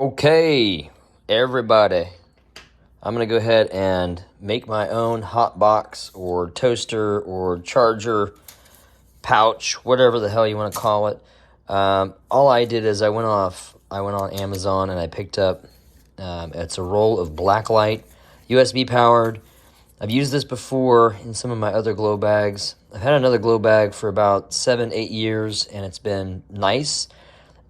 Okay, everybody, I'm going to go ahead and make my own hot box or toaster or charger pouch, whatever the hell you want to call it. All I did is I went on Amazon and I picked up, it's a roll of Blacklight, USB powered. I've used this before in some of my other glow bags. I've had another glow bag for about 7-8 years and it's been nice.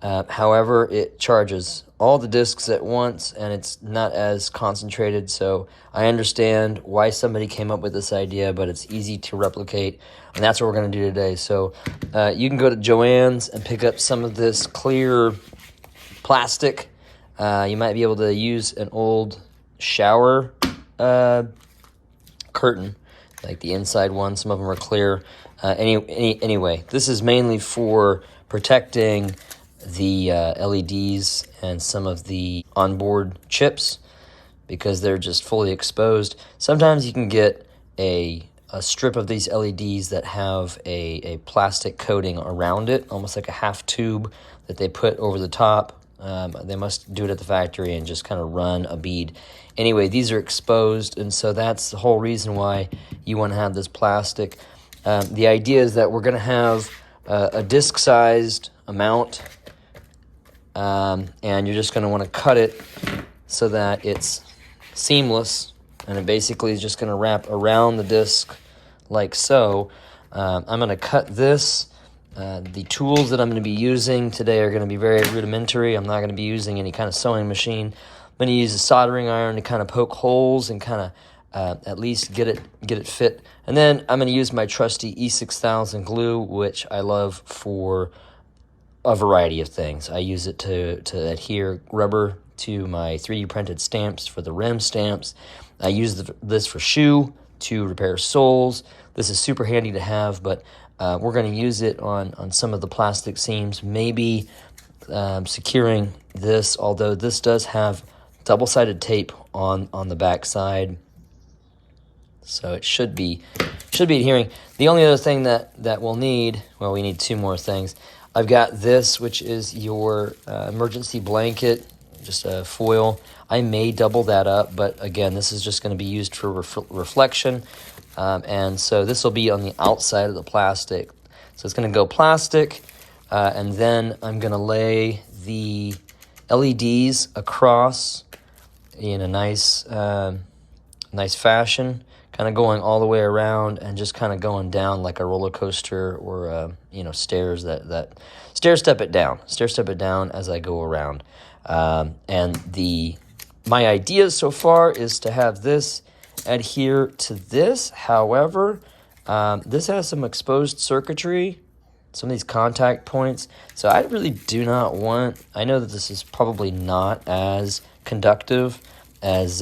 However, it charges all the discs at once and it's not as concentrated, so I understand why somebody came up with this idea, but it's easy to replicate, and that's what we're going to do today. So you can go to Joann's and pick up some of this clear plastic. You might be able to use an old shower curtain, like the inside one. Some of them are clear. Anyway, this is mainly for protecting the LEDs and some of the onboard chips because they're just fully exposed. Sometimes you can get a strip of these LEDs that have a plastic coating around it, almost like a half tube that they put over the top. They must do it at the factory and just kind of run a bead. Anyway, these are exposed, and so that's the whole reason why you want to have this plastic. The idea is that we're going to have a disc-sized amount, and you're just going to want to cut it so that it's seamless, and it basically is just going to wrap around the disc like so. I'm going to cut this. The tools that I'm going to be using today are going to be very rudimentary. I'm not going to be using any kind of sewing machine. I'm going to use a soldering iron to kind of poke holes and kind of at least get it fit. And then I'm going to use my trusty E6000 glue, which I love for a variety of things. I use it to adhere rubber to my 3D printed stamps for the rim stamps. I use this for shoe to repair soles. This is super handy to have, but we're going to use it on some of the plastic seams, maybe securing this, although this does have double-sided tape on the back side, so it should be adhering. The only other thing that we'll need, well, we need two more things. I've got this, which is your emergency blanket, just a foil. I may double that up, but again, this is just going to be used for reflection. And so this will be on the outside of the plastic. So it's going to go plastic, and then I'm going to lay the LEDs across in a nice fashion, kind of going all the way around and just kind of going down like a roller coaster or stairs that stair step it down as I go around. And my idea so far is to have this adhere to this. However, this has some exposed circuitry, some of these contact points, so I really do not want, I know that this is probably not as conductive as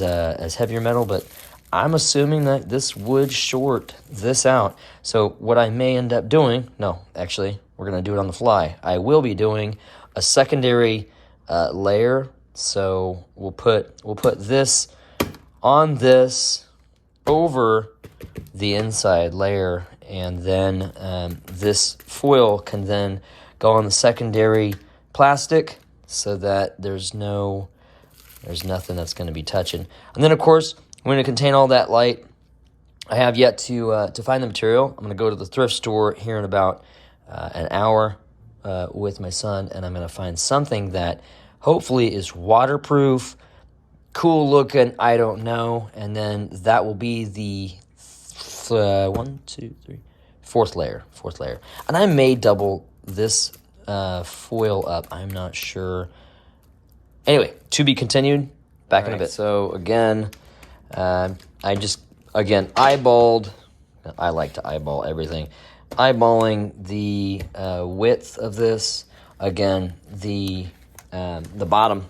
heavier metal, but I'm assuming that this would short this out. So what I may end up doing, no, actually, we're going to do it on the fly. I will be doing a secondary layer. So we'll put this on this over the inside layer, and then this foil can then go on the secondary plastic so that there's nothing that's going to be touching. And then, of course, we're going to contain all that light. I have yet to find the material. I'm going to go to the thrift store here in about an hour with my son, and I'm going to find something that hopefully is waterproof, cool looking, I don't know, and then that will be the fourth layer. And I may double this foil up. I'm not sure. Anyway, to be continued. Back in a bit. So again, I eyeballed. I like to eyeball everything. Eyeballing the width of this. Again, the bottom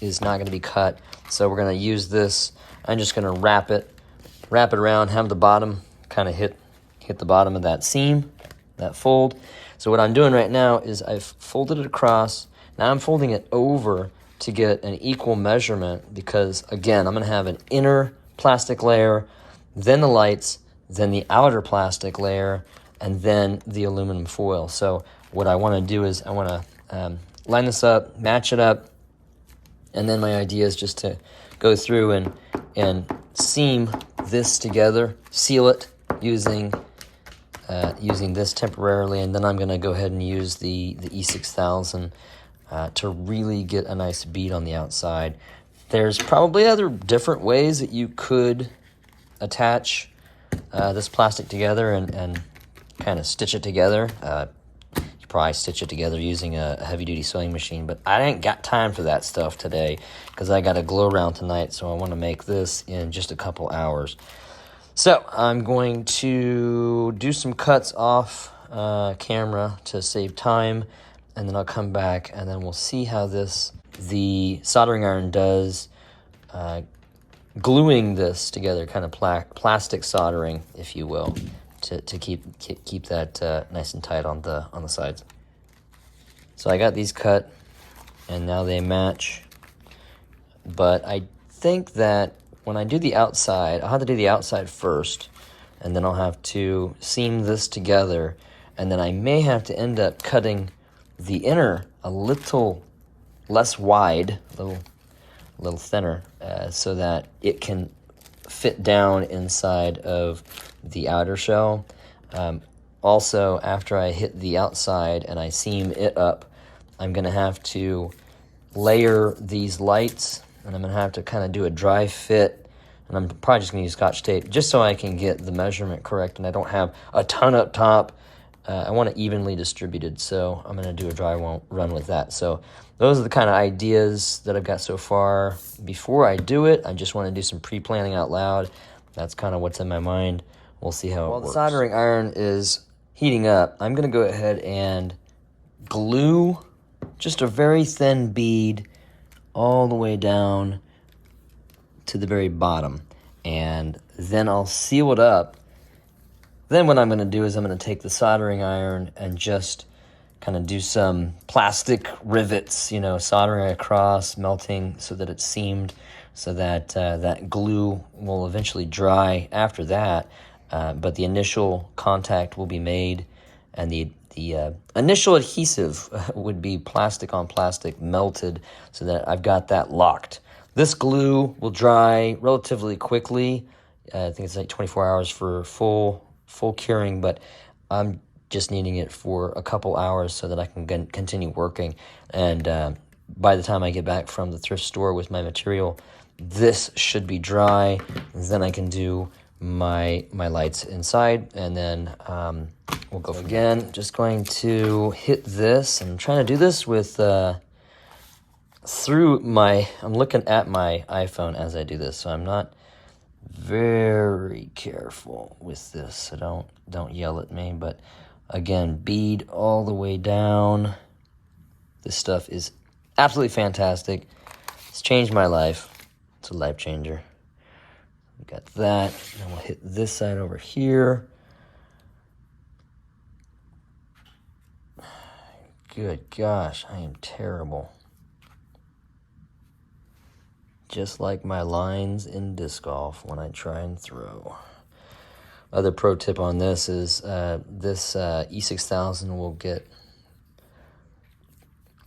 is not going to be cut, so we're going to use this. I'm just going to wrap it around, have the bottom kind of hit the bottom of that seam, that fold. So what I'm doing right now is I've folded it across. Now I'm folding it over to get an equal measurement because, again, I'm going to have an inner plastic layer, then the lights, then the outer plastic layer, and then the aluminum foil. So what I want to do is I want to line this up, match it up, And then my idea is just to go through and seam this together, seal it using this temporarily, and then I'm going to go ahead and use the E6000 to really get a nice bead on the outside. There's probably other different ways that you could attach this plastic together and kind of stitch it together. You probably stitch it together using a heavy-duty sewing machine, but I ain't got time for that stuff today because I got a glow round tonight, so I want to make this in just a couple hours. So I'm going to do some cuts off camera to save time, and then I'll come back and then we'll see how the soldering iron does gluing this together, kind of plastic soldering, if you will, to keep that nice and tight on the sides. So I got these cut, and now they match. But I think that when I do the outside, I'll have to do the outside first, and then I'll have to seam this together, and then I may have to end up cutting the inner a little less wide, a little thinner, so that it can fit down inside of the outer shell. Also, after I hit the outside and I seam it up, I'm going to have to layer these lights, and I'm going to have to kind of do a dry fit, and I'm probably just going to use Scotch tape just so I can get the measurement correct and I don't have a ton up top. I want it evenly distributed, so I'm going to do a dry run with that. So those are the kind of ideas that I've got so far. Before I do it, I just want to do some pre-planning out loud. That's kind of what's in my mind. We'll see how it works. While the soldering iron is heating up, I'm going to go ahead and glue just a very thin bead all the way down to the very bottom. And then I'll seal it up. Then what I'm going to do is I'm going to take the soldering iron and just kind of do some plastic rivets, soldering across, melting so that it's seamed, so that that glue will eventually dry after that. But the initial contact will be made, and the initial adhesive would be plastic on plastic melted so that I've got that locked. This glue will dry relatively quickly. I think it's like 24 hours for full curing, but I'm just needing it for a couple hours so that I can continue working. And by the time I get back from the thrift store with my material, this should be dry. Then I can do my lights inside, and then we'll go again. Just going to hit this. I'm trying to do this with I'm looking at my iPhone as I do this, so I'm not very careful with this, so don't yell at me. But again, bead all the way down. This stuff is absolutely fantastic. It's changed my life. It's a life changer. We got that. Then we'll hit this side over here. Good gosh, I am terrible. Just like my lines in disc golf when I try and throw. Other pro tip on this is this E6000 will get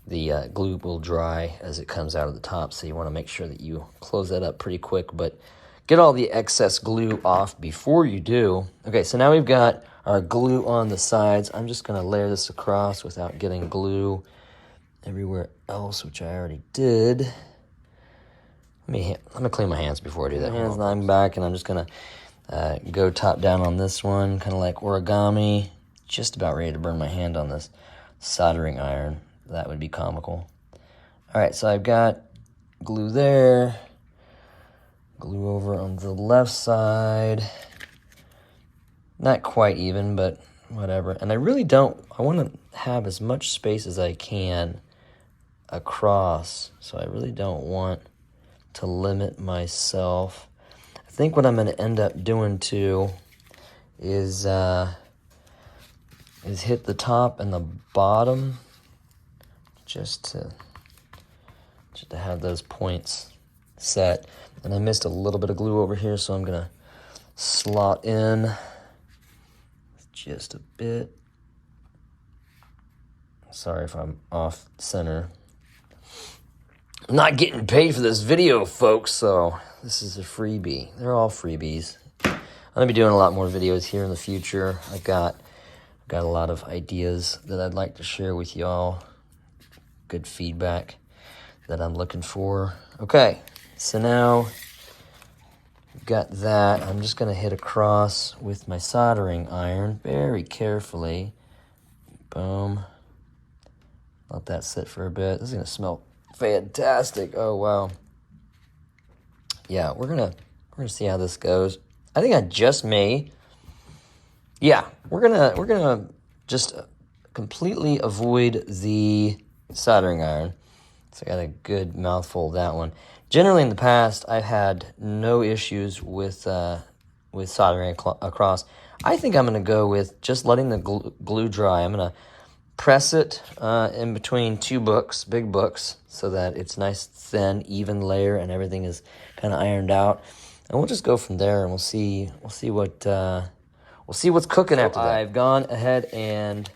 the glue will dry as it comes out of the top, so you want to make sure that you close that up pretty quick, but get all the excess glue off before you do. Okay, so now we've got our glue on the sides. I'm just going to layer this across without getting glue everywhere else, which I already did. Let me clean my hands before I do that. Hands, and I'm back, and I'm just going to go top down on this one, kind of like origami. Just about ready to burn my hand on this soldering iron. That would be comical. All right, so I've got glue there. Glue over on the left side. Not quite even, but whatever. And I really I want to have as much space as I can across, so I really don't want to limit myself. I think what I'm going to end up doing too is hit the top and the bottom just to have those points set. And I missed a little bit of glue over here, so I'm going to slot in just a bit. Sorry if I'm off center. I'm not getting paid for this video, folks, so this is a freebie. They're all freebies. I'm gonna be doing a lot more videos here in the future. I've got a lot of ideas that I'd like to share with y'all. Good feedback that I'm looking for. Okay, so now we've got that. I'm just gonna hit across with my soldering iron very carefully. Boom. Let that sit for a bit. This is gonna smell fantastic. Oh wow. Yeah, we're gonna see how this goes. I think I just may. Yeah, we're gonna just completely avoid the soldering iron. So I got a good mouthful of that one. Generally, in the past, I've had no issues with soldering across. I think I'm gonna go with just letting the glue dry. I'm gonna press it in between two books, big books, so that it's nice, thin, even layer, and everything is kind of ironed out. And we'll just go from there, and we'll see what's cooking after that. I've gone ahead and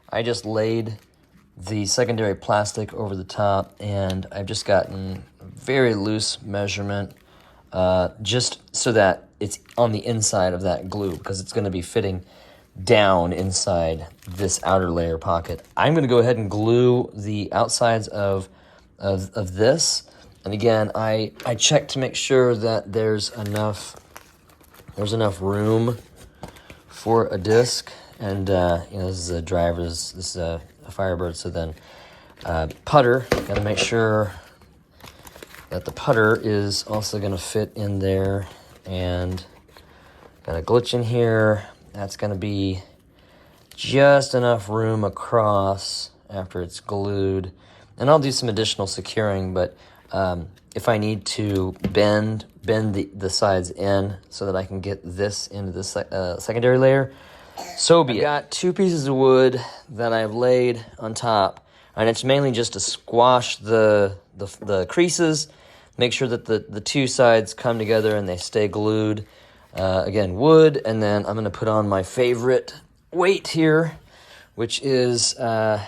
I just laid the secondary plastic over the top, and I've just gotten a very loose measurement, just so that it's on the inside of that glue, because it's going to be fitting down inside this outer layer pocket. I'm going to go ahead and glue the outsides of this. And again, I check to make sure that there's enough room for a disc. And this is a driver's, this is a Firebird. So then putter, got to make sure that the putter is also going to fit in there. And got a glitch in here. That's going to be just enough room across after it's glued. And I'll do some additional securing, but if I need to bend the sides in so that I can get this into the secondary layer, so be it. I've got two pieces of wood that I've laid on top, and it's mainly just to squash the creases, make sure that the two sides come together and they stay glued. Again, wood, and then I'm going to put on my favorite weight here, which is, I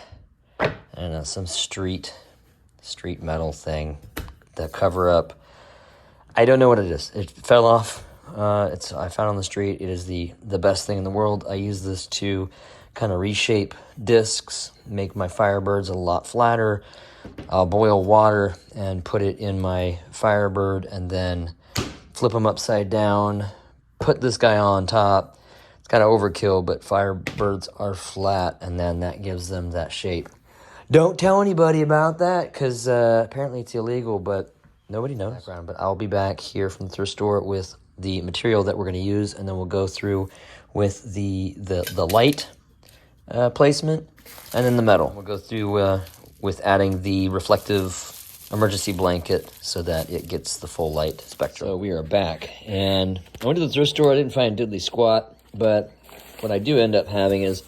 don't know, some street metal thing, the cover up. I don't know what it is. It fell off. I found on the street. It is the best thing in the world. I use this to kind of reshape discs, make my Firebirds a lot flatter. I'll boil water and put it in my Firebird, and then flip them upside down, put this guy on top. It's kind of overkill, but Firebirds are flat, and then that gives them that shape. Don't tell anybody about that, because apparently it's illegal, but nobody knows. But I'll be back here from the thrift store with the material that we're going to use, and then we'll go through with the light placement, and then the metal. We'll go through with adding the reflective emergency blanket so that it gets the full light spectrum. So we are back, and I went to the thrift store. I didn't find diddly squat, but what I do end up having is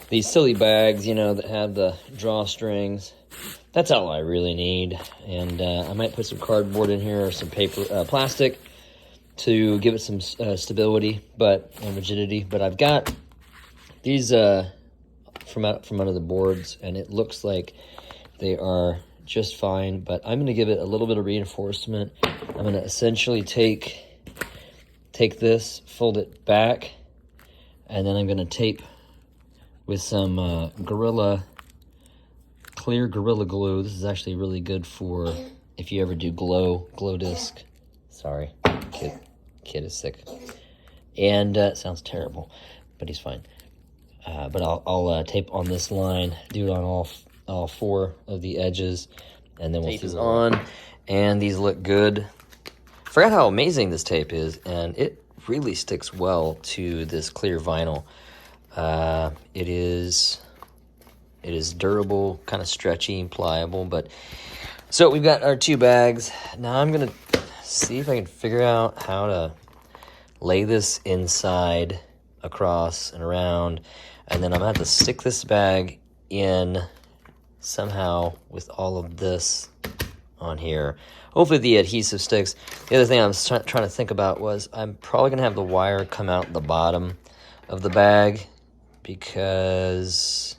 these silly bags, that have the drawstrings. That's all I really need, and I might put some cardboard in here or some paper, plastic, to give it some stability and rigidity. But I've got these from under the boards, and it looks like they are just fine, but I'm going to give it a little bit of reinforcement. I'm going to essentially take this, fold it back, and then I'm going to tape with some clear Gorilla Glue. This is actually really good for if you ever do glow disc. Sorry, kid is sick, and sounds terrible, but he's fine. But I'll tape on this line, do it on all four of the edges, and then we'll tape is on, and these look good. Forgot how amazing this tape is, and it really sticks well to this clear vinyl. It is durable, kind of stretchy and pliable. But so we've got our two bags. Now I'm gonna see if I can figure out how to lay this inside, across, and around, and then I'm gonna have to stick this bag in somehow with all of this on here. Hopefully the adhesive sticks. The other thing I was trying to think about was I'm probably gonna have the wire come out the bottom of the bag, because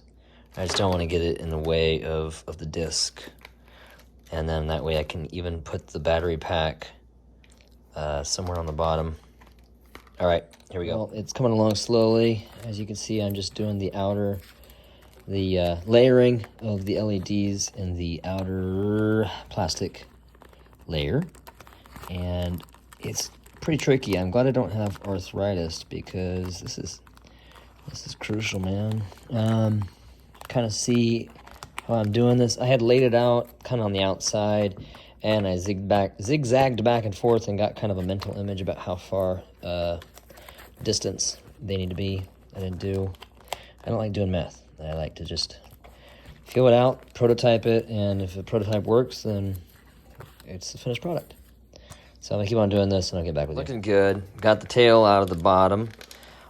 I just don't want to get it in the way of the disc. And then that way I can even put the battery pack somewhere on the bottom. All right, here we go. Well, it's coming along slowly. As you can see, I'm just doing the layering of the LEDs in the outer plastic layer. And it's pretty tricky. I'm glad I don't have arthritis because this is crucial, man. Kind of see how I'm doing this. I had laid it out kind of on the outside, and I zigzagged back and forth and got kind of a mental image about how far distance they need to be. I don't like doing math. I like to just feel it out, prototype it, and if the prototype works, then it's the finished product. So I'm gonna keep on doing this and I'll get back with you. Looking good. Got the tail out of the bottom.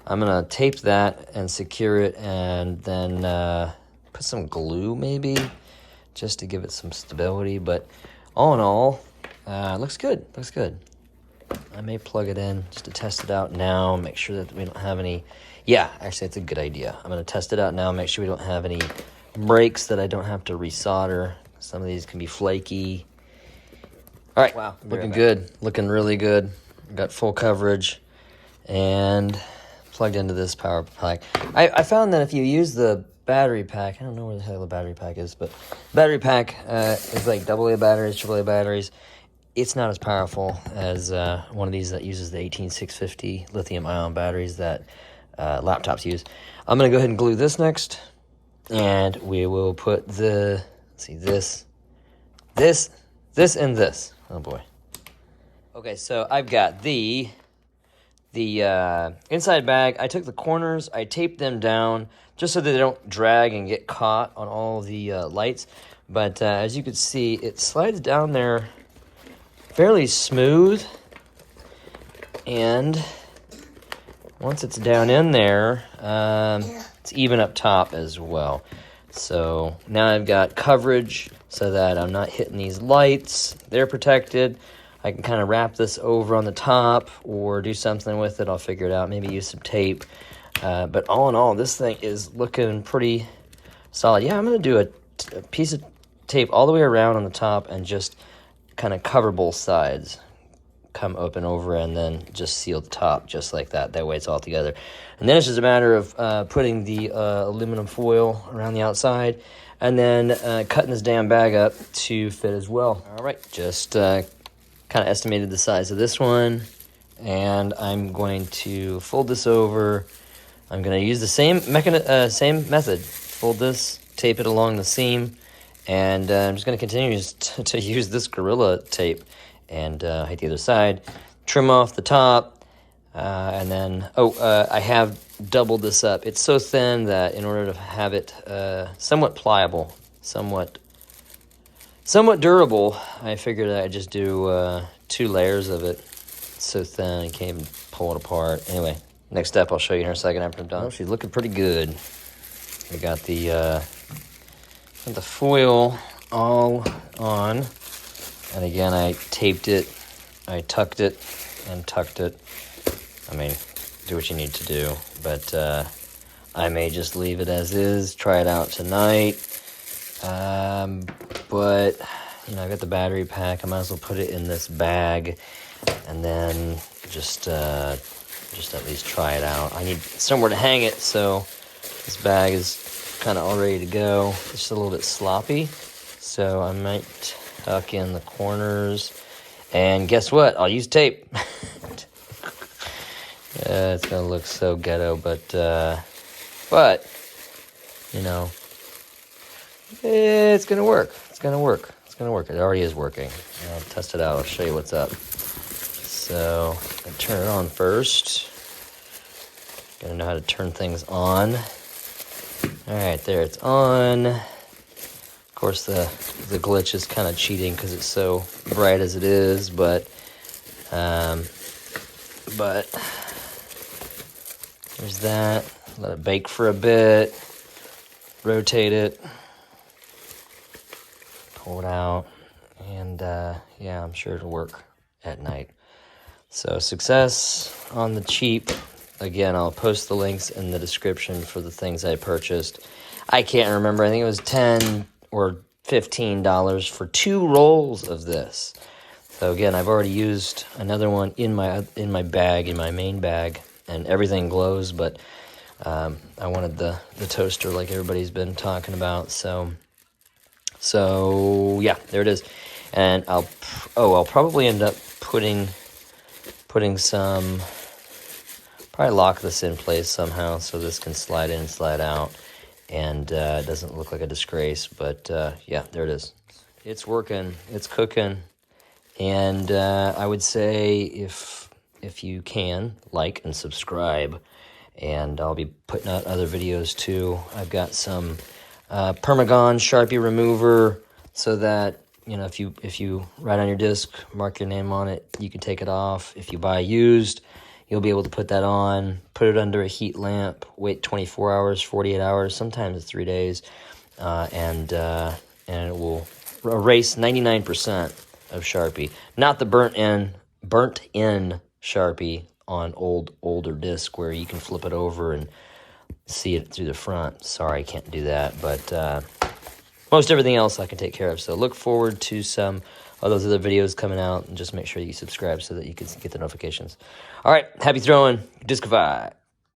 I'm gonna tape that and secure it, and then put some glue maybe, just to give it some stability. But all in all, it looks good. Looks good. I may plug it in just to test it out now, make sure that we don't have any... Yeah, actually, that's a good idea. I'm going to test it out now, make sure we don't have any breaks that I don't have to resolder. Some of these can be flaky. All right, wow, looking good. Looking really good. Got full coverage and plugged into this power pack. I found that if you use the battery pack, I don't know where the hell the battery pack is, but battery pack is like AA batteries, AAA batteries. It's not as powerful as one of these that uses the 18650 lithium-ion batteries that laptops use. I'm going to go ahead and glue this next, and we will put the, let's see, this, and this. Oh, boy. Okay, so I've got the inside bag. I took the corners, I taped them down just so that they don't drag and get caught on all the lights. But as you can see, it slides down there fairly smooth, and once it's down in there, it's even up top as well. So now I've got coverage so that I'm not hitting these lights. They're protected. I can kind of wrap this over on the top or do something with it. I'll figure it out. Maybe use some tape. But all in all, this thing is looking pretty solid. Yeah, I'm going to do a piece of tape all the way around on the top and just kind of cover both sides, come open over, and then just seal the top just like that. That way it's all together. And then it's just a matter of putting the aluminum foil around the outside and then cutting this damn bag up to fit as well. All right, just kind of estimated the size of this one, and I'm going to fold this over. I'm going to use the same method. Fold this, tape it along the seam, and I'm just going to continue to use this Gorilla tape and hit the other side, trim off the top, and then, I have doubled this up. It's so thin that in order to have it somewhat pliable, somewhat durable, I figured I'd just do 2 layers of it. It's so thin, you can't even pull it apart. Anyway, next step I'll show you in a second after I'm done. Oh, she's looking pretty good. We got the foil all on. And again, I taped it, I tucked it, and tucked it. I mean, do what you need to do. But I may just leave it as is, try it out tonight. But, you know, I got the battery pack. I might as well put it in this bag and then just at least try it out. I need somewhere to hang it, so this bag is kind of all ready to go. It's just a little bit sloppy, so I might tuck in the corners. And guess what? I'll use tape. It's going to look so ghetto, but, you know, it's going to work. It's going to work. It's going to work. It already is working. I'll test it out. I'll show you what's up. So, I turn it on first. Got to know how to turn things on. All right, there, it's on. Of course, the glitch is kind of cheating because it's so bright as it is, but there's that. Let it bake for a bit. Rotate it. Pull it out. And, yeah, I'm sure it'll work at night. So, success on the cheap. Again, I'll post the links in the description for the things I purchased. I can't remember. I think it was $10 or $15 for 2 rolls of this. So again, I've already used another one in my bag, in my main bag, and everything glows, but I wanted the toaster like everybody's been talking about. So yeah, there it is. And I'll probably end up putting some, probably lock this in place somehow so this can slide in and slide out, and it doesn't look like a disgrace. But yeah, there it is. It's working. It's cooking. And I would say if you can, like and subscribe. And I'll be putting out other videos too. I've got some Permagon Sharpie remover so that, you know, if you write on your disc, mark your name on it, you can take it off. If you buy used, you'll be able to put that on, put it under a heat lamp, wait 24 hours, 48 hours, sometimes it's 3 days, and it will erase 99% of Sharpie. Not the burnt in Sharpie on older disc where you can flip it over and see it through the front. Sorry, I can't do that, but most everything else I can take care of. So look forward to some of those other videos coming out, and just make sure that you subscribe so that you can get the notifications. All right, happy throwing, Discify.